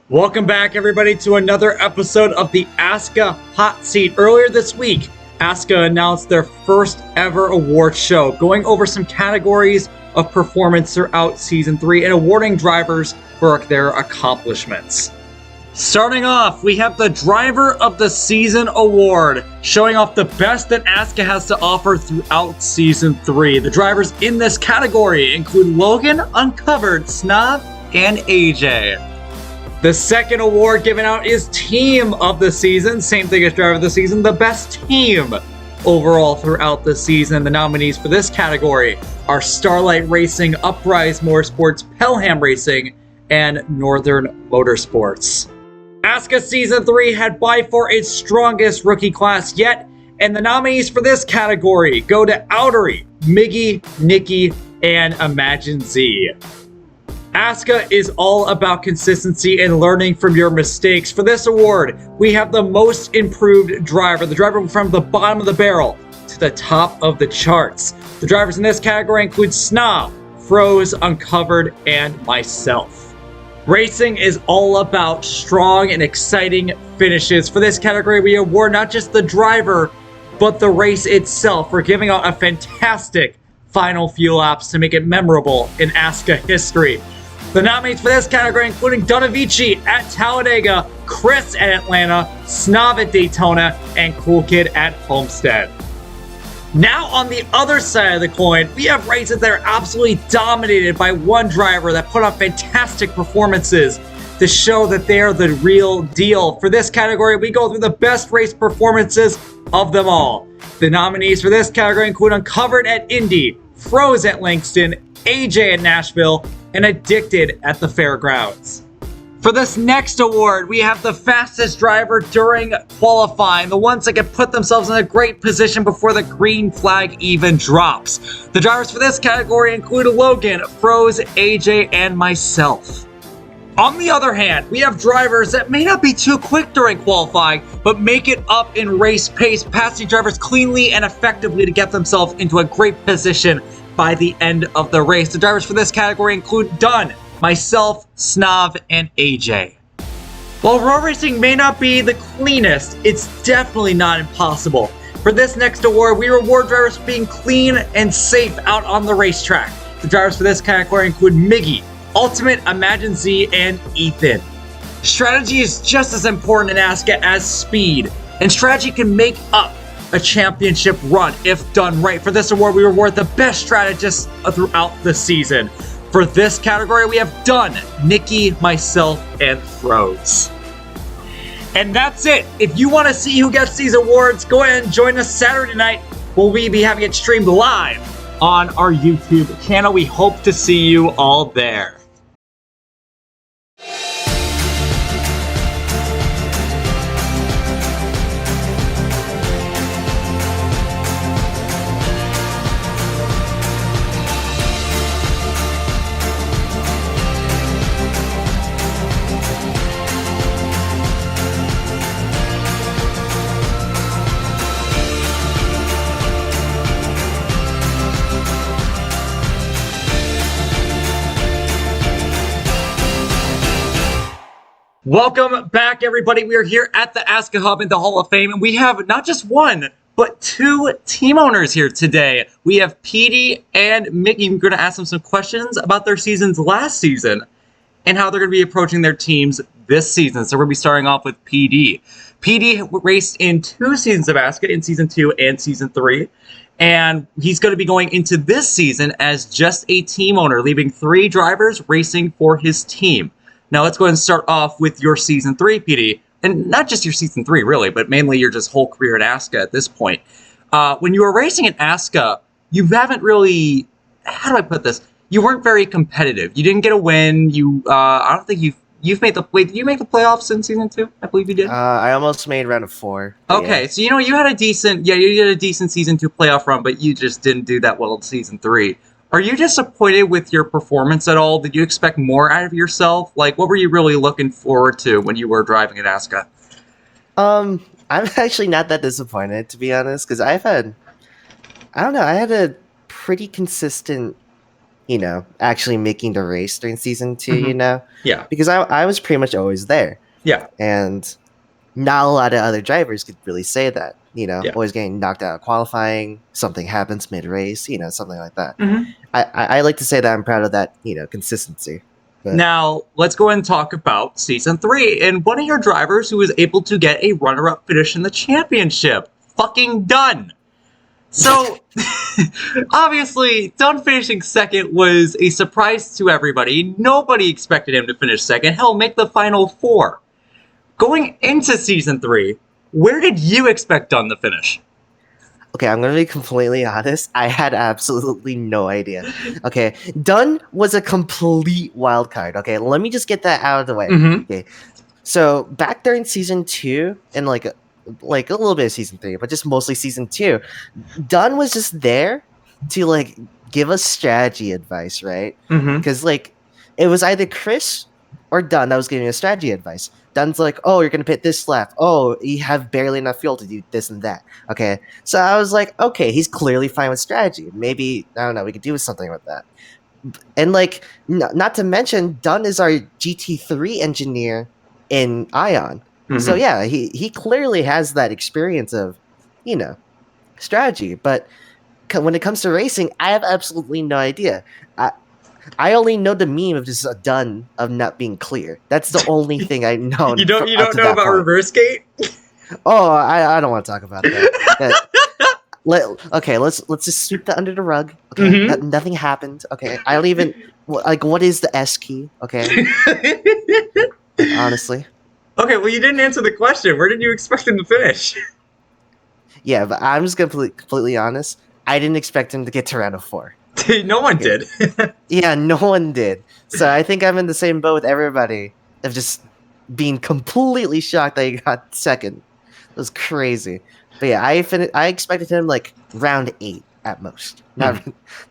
Welcome back, everybody, to another episode of the ASCA Hot Seat. Earlier this week, ASCA announced their first ever award show, going over some categories of performance throughout Season 3 and awarding drivers for their accomplishments. Starting off, we have the Driver of the Season Award, showing off the best that ASCA has to offer throughout Season 3. The drivers in this category include Logan, Uncovered, Snav, and AJ. The second award given out is Team of the Season. Same thing as Driver of the Season, the best team overall throughout the season. The nominees for this category are Starlight Racing, Uprise Motorsports, Pelham Racing, and Northern Motorsports. ASCA Season 3 had by far its strongest rookie class yet, and the nominees for this category go to Outery, Miggy, Nikki, and Imagine Z. ASCA is all about consistency and learning from your mistakes. For this award, we have the most improved driver, the driver from the bottom of the barrel to the top of the charts. The drivers in this category include Snav, Froze, Uncovered, and myself. Racing is all about strong and exciting finishes. For this category, we award not just the driver, but the race itself. We're giving out a fantastic final few laps to make it memorable in ASCA history. The nominees for this category including Donavici at Talladega, Chris at Atlanta, Snav at Daytona, and Cool Kid at Homestead. Now on the other side of the coin, we have races that are absolutely dominated by one driver that put on fantastic performances to show that they are the real deal. For this category, we go through the best race performances of them all. The nominees for this category include Uncovered at Indy, Froze at Langston, AJ at Nashville, and Addicted at the Fairgrounds. For this next award, we have the fastest driver during qualifying, the ones that can put themselves in a great position before the green flag even drops. The drivers for this category include Logan, Froze, AJ, and myself. On the other hand, we have drivers that may not be too quick during qualifying, but make it up in race pace, passing drivers cleanly and effectively to get themselves into a great position by the end of the race. The drivers for this category include Dunn, myself, Snav, and AJ. While road racing may not be the cleanest, it's definitely not impossible. For this next award, we reward drivers for being clean and safe out on the racetrack. The drivers for this category include Miggy, Ultimate, Imagine Z, and Ethan. Strategy is just as important in ASCA as speed, and strategy can make up a championship run if done right. For this award, we reward the best strategists throughout the season. For this category, we have Dunn, Nikki, myself, and Froze. And that's it. If you want to see who gets these awards, go ahead and join us Saturday night. We'll be having it streamed live on our YouTube channel. We hope to see you all there. Welcome back, everybody. We are here at the ASCA Hub in the Hall of Fame, and we have not just one, but two team owners here today. We have PD and Miggy. We're going to ask them some questions about their seasons last season and how they're going to be approaching their teams this season. So we're going to be starting off with PD. PD raced in 2 seasons of ASCA, in Season 2 and Season 3. And he's going to be going into this season as just a team owner, leaving 3 drivers racing for his team. Now let's go ahead and start off with your Season 3, PD. And not just your Season 3, really, but mainly your just whole career at ASCA at this point. When you were racing at ASCA, you haven't really... How do I put this? You weren't very competitive. You didn't get a win. I don't think you've made the... Wait, did you make the playoffs in Season 2? I believe you did. I almost made round of 4. Okay, yeah. So you had a decent... Yeah, you did a decent Season 2 playoff run, but you just didn't do that well in Season 3. Are you disappointed with your performance at all? Did you expect more out of yourself? Like, what were you really looking forward to when you were driving at ASCA? I'm actually not that disappointed, to be honest, because I had a pretty consistent actually making the race during season 2, Yeah. because I was pretty much always there. Yeah. And not a lot of other drivers could really say that, Yeah. always getting knocked out of qualifying, something happens mid-race, something like that. Mm-hmm. I like to say that I'm proud of that, consistency. But Now, let's go ahead and talk about Season 3, and one of your drivers who was able to get a runner-up finish in the championship. Fucking Dunn! So, obviously, Dunn finishing second was a surprise to everybody. Nobody expected him to finish second. Hell, make the final 4. Going into Season 3, where did you expect Dunn to finish? Okay, I'm going to be completely honest. I had absolutely no idea. Okay, Dunn was a complete wild card. Okay, let me just get that out of the way. Mm-hmm. Okay, so back during season 2 and like a little bit of season 3, but just mostly season 2, Dunn was just there to like give us strategy advice, right? Mm-hmm. Because like it was either Chris or Dunn that was giving us strategy advice. Dunn's like, oh, you're gonna pit this lap. Oh, you have barely enough fuel to do this and that. Okay, so I was like, okay, he's clearly fine with strategy. Maybe I don't know, we could do something with that. And like, not to mention, Dunn is our GT3 engineer in Ion. Mm-hmm. So yeah, he clearly has that experience of, strategy. But when it comes to racing, I have absolutely no idea. I only know the meme of just a Dunn of not being clear. That's the only thing I know. You don't know about reverse gate? Oh, I don't want to talk about that. Okay, let's just sweep that under the rug. Okay, Mm-hmm. nothing happened. Okay, I don't even like what is the S key. Okay, honestly. Okay, well, you didn't answer the question. Where did you expect him to finish? Yeah, but I'm just completely honest. I didn't expect him to get to round of 4. No one did. Yeah, no one did. So I think I'm in the same boat with everybody of just being completely shocked that he got second. It was crazy. But yeah, I expected him like round 8 at most. Not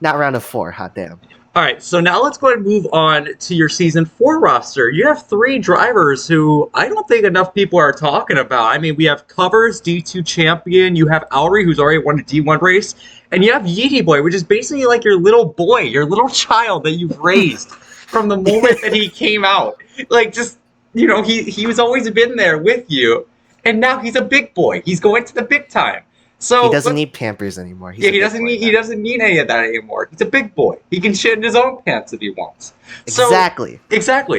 round of 4, hot damn. All right, so now let's go ahead and move on to your Season 4 roster. You have 3 drivers who I don't think enough people are talking about. I mean, we have Covers, D2 champion. You have Alry, who's already won a D1 race. And you have Yeety Boy, which is basically like your little boy, your little child that you've raised from the moment that he came out. Like, just, he was always been there with you. And now he's a big boy. He's going to the big time. So he doesn't need Pampers anymore. He doesn't need any of that anymore. He's a big boy. He can shit in his own pants if he wants. Exactly.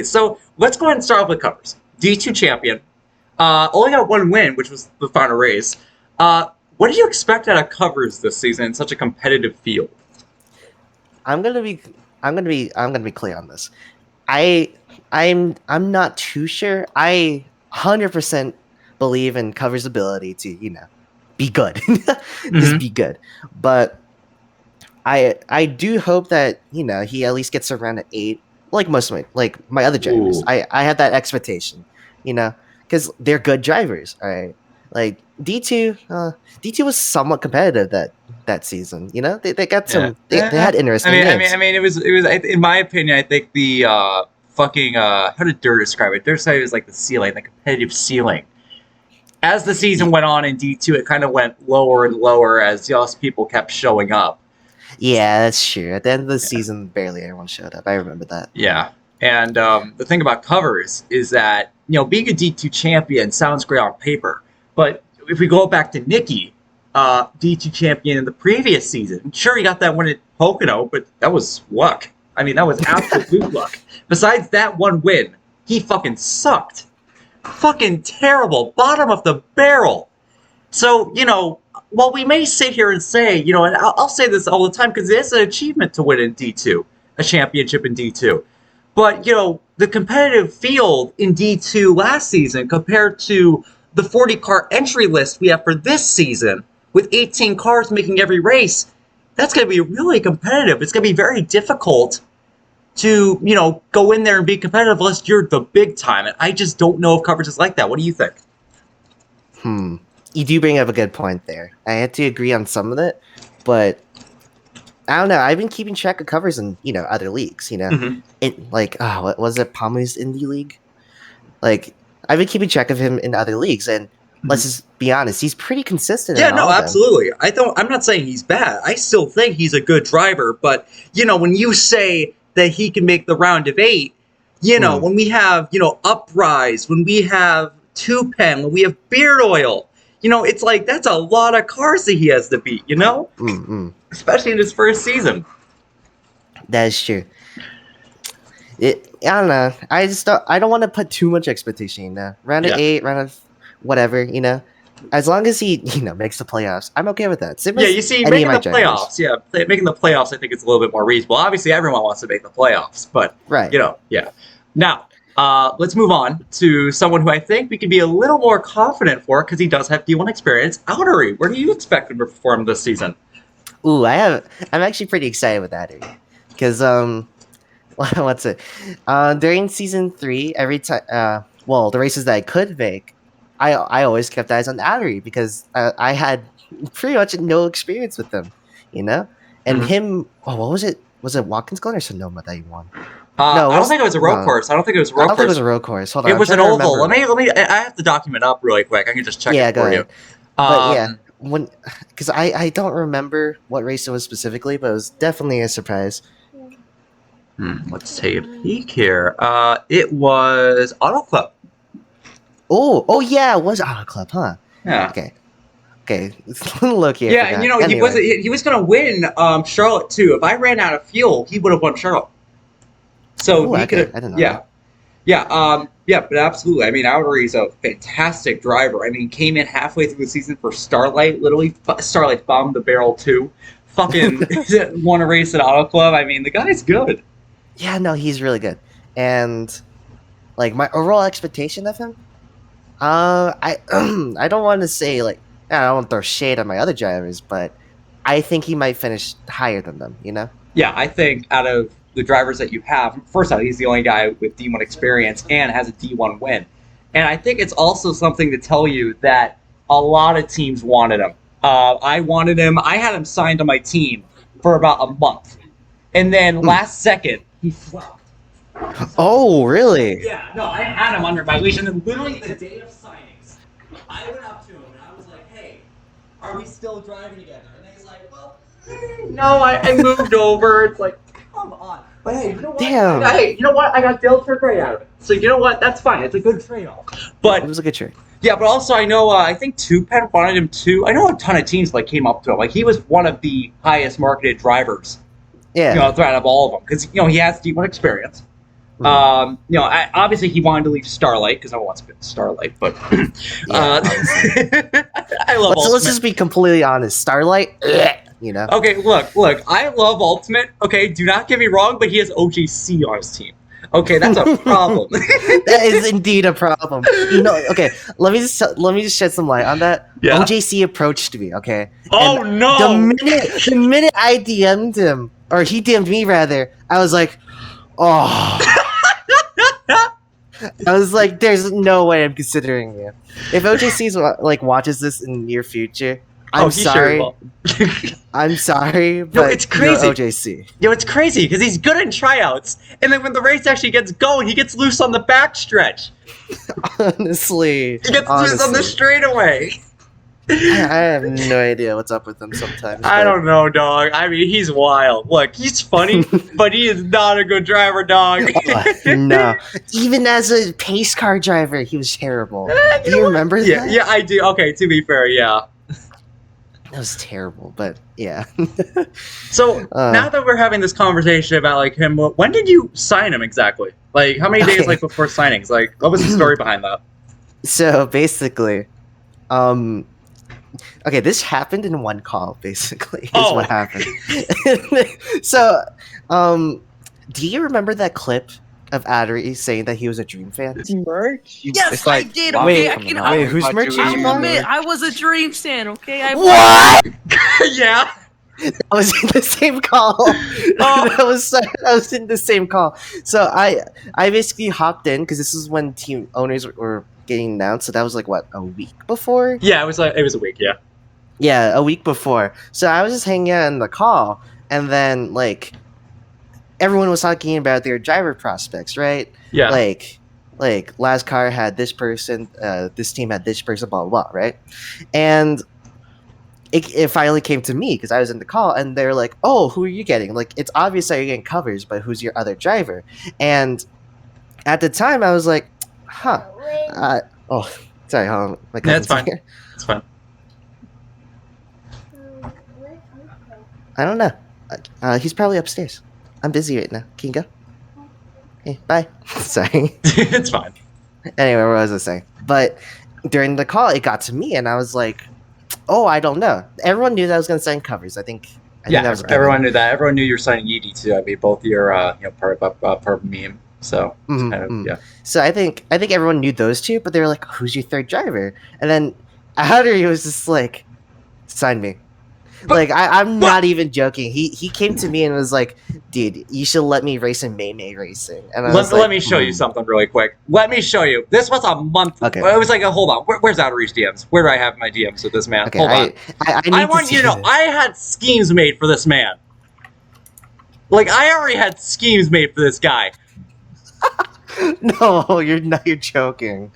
So let's go ahead and start off with Covers. D2 champion. Only got 1 win, which was the final race. What did you expect out of Covers this season in such a competitive field? I'm gonna be clear on this. I'm not too sure. I 100% believe in Covers' ability to, be good. Just be good. But I do hope that, he at least gets around at 8, like most of my other drivers. Ooh. I have that expectation, because they're good drivers, all right? Like D2 was somewhat competitive that season, They got some they had interesting names. I mean it was in my opinion, I think the fucking how did Dirt describe it? Dirt said it was like the ceiling, the competitive ceiling. As the season went on in D2, it kind of went lower and lower as just people kept showing up. Yeah, that's true. At the end of the season, barely anyone showed up. I remember that. Yeah. And the thing about Covers is that, being a D2 champion sounds great on paper. But if we go back to Nicky, D2 champion in the previous season, sure, he got that win at Pocono, but that was luck. I mean, that was absolute luck. Besides that 1 win, he fucking sucked. Fucking terrible. Bottom of the barrel. So, while we may sit here and say, and I'll say this all the time because it's an achievement to win in D2, a championship in D2. But, the competitive field in D2 last season compared to the 40-car entry list we have for this season, with 18 cars making every race, that's going to be really competitive. It's going to be very difficult to, go in there and be competitive unless you're the big time. And I just don't know if Covers is like that. What do you think? You do bring up a good point there. I had to agree on some of it, but I don't know. I've been keeping track of Covers in, other leagues, Mm-hmm. What was it? Palmer's Indie League? Like, I've been keeping track of him in other leagues, and let's just be honest, he's pretty consistent. Yeah, in no, all of them. absolutely. I'm not saying he's bad. I still think he's a good driver. But when you say that he can make the round of 8, when we have Uprise, when we have Two Pen, when we have Beard Oil, it's like that's a lot of cars that he has to beat. Especially in his first season. That is true. I don't know. I don't want to put too much expectation. Round of 8, round of whatever. As long as he makes the playoffs, I'm okay with that. Yeah, you see, making the playoffs. Yeah, making the playoffs, I think it's a little bit more reasonable. Obviously, everyone wants to make the playoffs, but right. Yeah. Now, let's move on to someone who I think we can be a little more confident for because he does have D1 experience. Outery, where do you expect him to perform this season? Ooh, I'm actually pretty excited with Outery because what's it? During season 3, every time, the races that I could make, I always kept eyes on Outery because I had pretty much no experience with them, and him. Oh, what was it? Was it Watkins Glen or Sonoma that he won? No, I don't think it was a road course. I don't think it was a road course. I don't think it was a road course. Hold on, it was an oval. Let me. I have the document up really quick. I can just check it for you. But yeah, because I don't remember what race it was specifically, but it was definitely a surprise. Let's take a peek here. It was Auto Club. Oh yeah, it was Auto Club, huh? Yeah. Okay. Look here. Yeah, and he was gonna win Charlotte too. If I ran out of fuel, he would have won Charlotte. So he could have. I didn't know. Yeah, but absolutely. I mean, Outery's a fantastic driver. I mean, came in halfway through the season for Starlight. Literally, Starlight bombed the barrel too. Fucking won a race at Auto Club. I mean, the guy's good. Yeah, no, he's really good. And like my overall expectation of him, I don't want to say I don't want to throw shade on my other drivers, but I think he might finish higher than them. Yeah, I think out of the drivers that you have, first out, he's the only guy with D1 experience and has a D1 win. And I think it's also something to tell you that a lot of teams wanted him. I wanted him. I had him signed on my team for about a month. And then last second, he flopped. Oh, really? Yeah, no, I had him under my leash. And then literally the day of signings, I went up to him and I was like, hey, are we still driving together? And he's like, well, no, I moved over. It's like, come on. But hey, you know what? Damn. Hey, you know what? I got Dale Turgray out of it. So you know what? That's fine. It's a good trade-off. But it was a good trade. Yeah, but also I know I think Two Pen wanted him too. I know a ton of teams came up to him. He was one of the highest marketed drivers. Yeah. Out of all of them because he has D1 experience. Obviously he wanted to leave Starlight because I want to get Starlight, but I love. Let's just be completely honest. Starlight. Okay, look. I love Ultimate. Okay, do not get me wrong, but he has OJC on his team. Okay, that's a problem. That is indeed a problem. Okay, let me just shed some light on that. Yeah. OJC approached me. Okay. Oh no! The minute I DM'd him, or he DM'd me rather, I was like, oh. I was like, "There's no way I'm considering you." If OJC's watches this in the near future, I'm sorry. Sure I'm sorry, but it's crazy. OJC. It's crazy because he's good in tryouts, and then when the race actually gets going, he gets loose on the backstretch. Honestly, he gets loose on the straightaway. I have no idea what's up with him sometimes. I don't know, dog. I mean, he's wild. Look, he's funny, but he is not a good driver, dog. No. Even as a pace car driver, he was terrible. Do you remember that? Yeah, I do. Okay, to be fair, yeah. That was terrible, but yeah. So, now that we're having this conversation about, him, when did you sign him exactly? How many days, before signings? What was the story behind that? So, basically, okay, this happened in one call, basically, is what happened. So, do you remember that clip of Outery saying that he was a Dream fan? Merch? Yes, I did. Wait, Okay, whose merch did you admit I was a Dream fan, okay? What? Yeah. I was in the same call. I was in the same call. So I basically hopped in because this is when team owners were getting announced. So that was a week before? Yeah, it was a week, yeah. Yeah, a week before. So I was just hanging out in the call, and then everyone was talking about their driver prospects, right? Yeah. like last car had this person, this team had this person, blah blah blah, right? And it finally came to me because I was in the call, and they're like, "Oh, who are you getting? Like, it's obvious that you're getting covers, but who's your other driver?" And at the time, I was like, "Huh." Oh, sorry, hold on. My That's cousin's fine. here. It's fine. I don't know. He's probably upstairs. I'm busy right now. Can you go? Okay, bye. Sorry. It's fine. Anyway, what was I saying? But during the call, it got to me, and I was like, "Oh, I don't know." Everyone knew that I was going to sign covers. I think that was everyone knew that. Everyone knew you were signing Yeedy too. I mean, both your part of meme. So yeah. So I think everyone knew those two, but they were like, "Who's your third driver?" And then after he was just like, "Sign me." Like I'm not even joking. He came to me and was like, "Dude, you should let me race in May Racing." And let me show you something really quick. Let me show you. This was a month. Okay. It was like hold on. Where's Outreach DMs? Where do I have my DMs with this man? Okay, Hold on. I want you to know this. I had schemes made for this man. Like I already had schemes made for this guy. No, you're not. You're joking.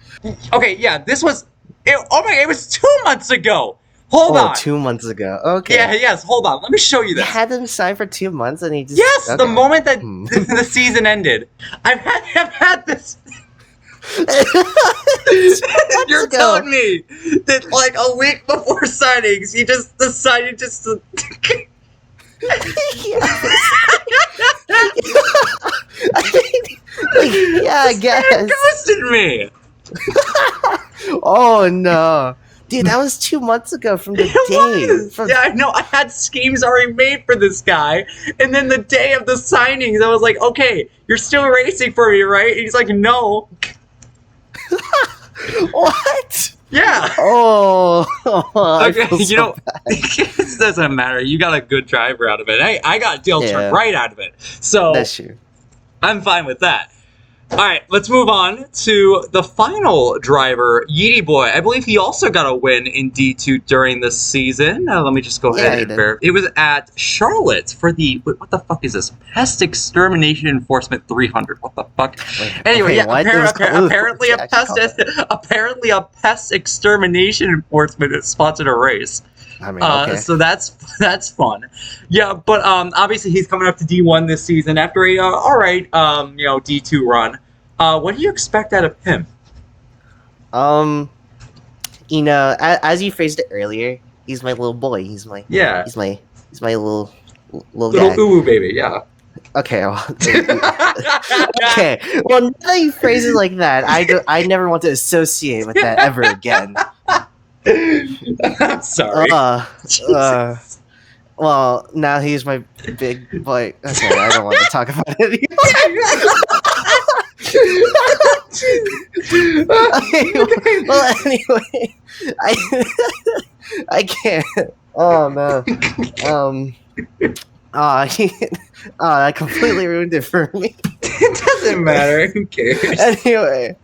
Okay, yeah, this was. Oh my! It was 2 months ago. Hold on. 2 months ago. Okay. Yeah. Yes. Hold on. Let me show you You this. had him sign for 2 months, and he just. Yes. Okay. The moment that the season ended, I've had this. You're ago. telling me that like a week before signings, he just decided just to. Yeah, I guess. Ghosted me. Oh no, dude, that was 2 months ago from the day. Yeah, I know. I had schemes already made for this guy, and then the day of the signings, I was like, "Okay, you're still racing for me, right?" And he's like, "No." What? Yeah. Oh. Okay, it doesn't matter. You got a good driver out of it. I got Dale turned right out of it. So that's true. I'm fine with that. All right, let's move on to the final driver, Yeedy Boy. I believe he also got a win in D2 during the season. Let me just go ahead and verify. It was at Charlotte for the what the fuck is this? Pest Extermination Enforcement 300. What the fuck? Anyway, apparently a pest extermination enforcement sponsored a race. I mean, okay. So that's fun. Yeah, but obviously he's coming up to D1 this season after a alright D2 run. What do you expect out of him? As you phrased it earlier, he's my little boy. He's my little guy. Ooh baby, yeah. Okay. Well, okay. Well, now that you phrase it like that, I never want to associate with that ever again. I'm sorry. Well, now he's my big boy. Okay, I don't want to talk about it anymore. Well, anyway, I can't. Oh no. That completely ruined it for me. It doesn't matter. Who cares? Anyway,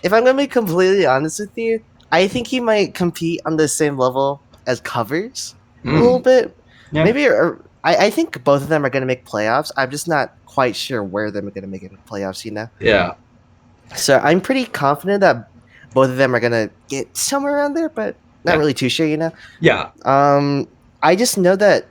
if I'm gonna be completely honest with you, I think he might compete on the same level as Covers a little bit. Yeah. Maybe, I think both of them are going to make playoffs. I'm just not quite sure where they're going to make it in playoffs, Yeah. So I'm pretty confident that both of them are going to get somewhere around there, but not really too sure, Yeah. I just know that,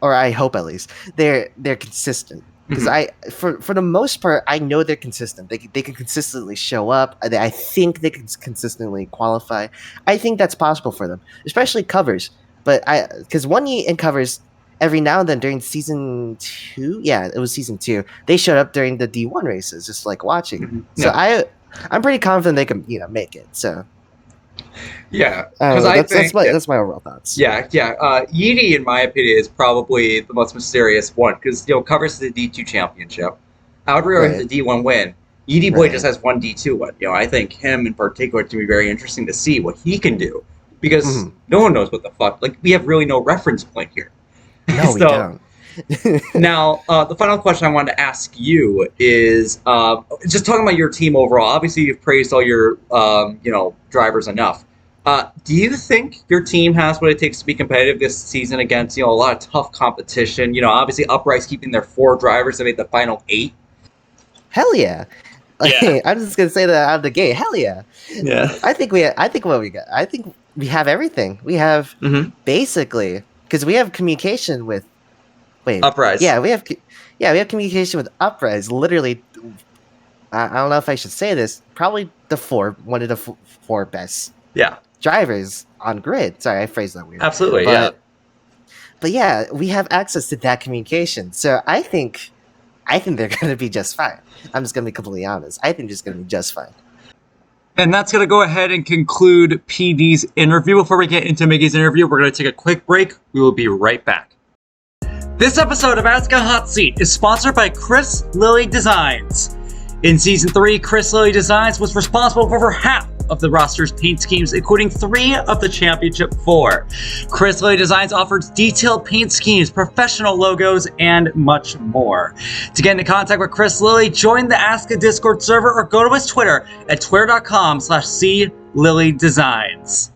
or I hope at least, they're consistent. Because for the most part, I know they're consistent. They can consistently show up. I think they can consistently qualify. I think that's possible for them, especially Covers. But because one year in Covers, every now and then during season 2, it was season 2, they showed up during the D1 races, just like watching. So I'm pretty confident they can make it. So. Yeah, that's my overall thoughts. Yeah. Yeedy, in my opinion, is probably the most mysterious one because Covers the D2 championship, Outreal has a D1 win. Yeedy Boy just has one D2 win. I think him in particular to be very interesting to see what he can do because no one knows what the fuck. Like we have really no reference point here. No, we don't. Now, the final question I wanted to ask you is just talking about your team overall. Obviously, you've praised all your drivers enough. Do you think your team has what it takes to be competitive this season against a lot of tough competition? Obviously, Uprise keeping their 4 drivers to make the final 8. Hell yeah! Yeah. I'm just gonna say that out of the gate. Hell yeah. Yeah. I think what we got. I think we have everything. We have basically because we have communication with. Wait. Uprise. Yeah, we have communication with Uprise. Literally, I don't know if I should say this. Probably one of the four best drivers on grid. Sorry, I phrased that weird. Absolutely. But yeah, we have access to that communication. So I think they're gonna be just fine. I'm just gonna be completely honest. I think they're just gonna be just fine. And that's going to go ahead and conclude PD's interview. Before we get into Miggy's interview, we're going to take a quick break. We will be right back. This episode of ASCA Hot Seat is sponsored by Chris Lilly Designs. In Season 3, Chris Lilly Designs was responsible for over half of the roster's paint schemes, including 3 of the Championship 4. Chris Lilly Designs offers detailed paint schemes, professional logos, and much more. To get into contact with Chris Lilly, join the ASCA Discord server or go to his Twitter at twitter.com/CLillyDesigns.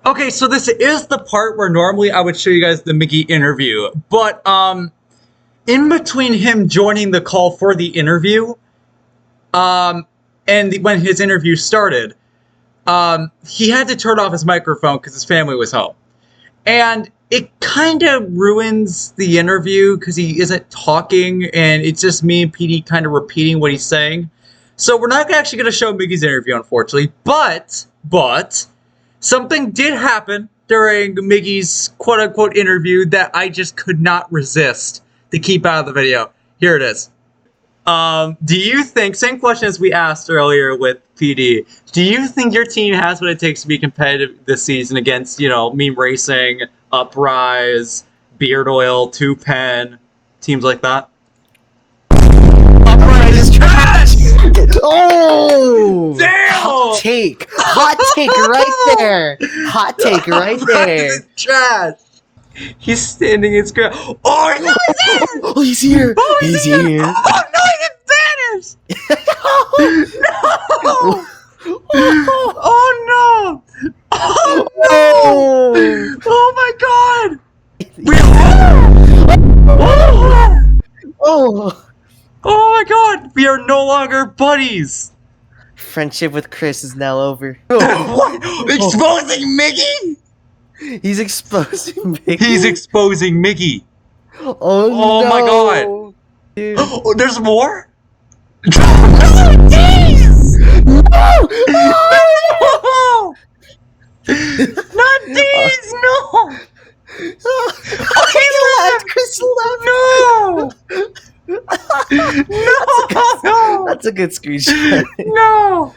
Okay, so this is the part where normally I would show you guys the Miggy interview, but in between him joining the call for the interview, and when his interview started, he had to turn off his microphone because his family was home. And it kind of ruins the interview because he isn't talking, and it's just me and PD kind of repeating what he's saying. So we're not actually going to show Miggy's interview, unfortunately, but something did happen during Miggy's quote-unquote interview that I just could not resist to keep out of the video. Here it is. Do you think, same question as we asked earlier with PD, do you think your team has what it takes to be competitive this season against, Meme Racing, Uprise, Beard Oil, 2Pen, teams like that? Uprise is trash! Oh! Damn! Hot take right there! Hot take right there! Uprise is trash! He's standing in scrap. Oh, no, he's here! Oh, he's here! Oh, he's here! Oh, no, he just vanished! No! Oh, no! Oh, no! Oh, my God! Oh, my God! We are no longer buddies! Friendship with Chris is now over. What? Exposing Miggy? He's exposing Miggy. He's exposing Miggy. Oh no. My God. Dude. Oh, there's more? No! Jeez! No! Not these! No! He left! Chris left! No! No! That's a good screenshot. No!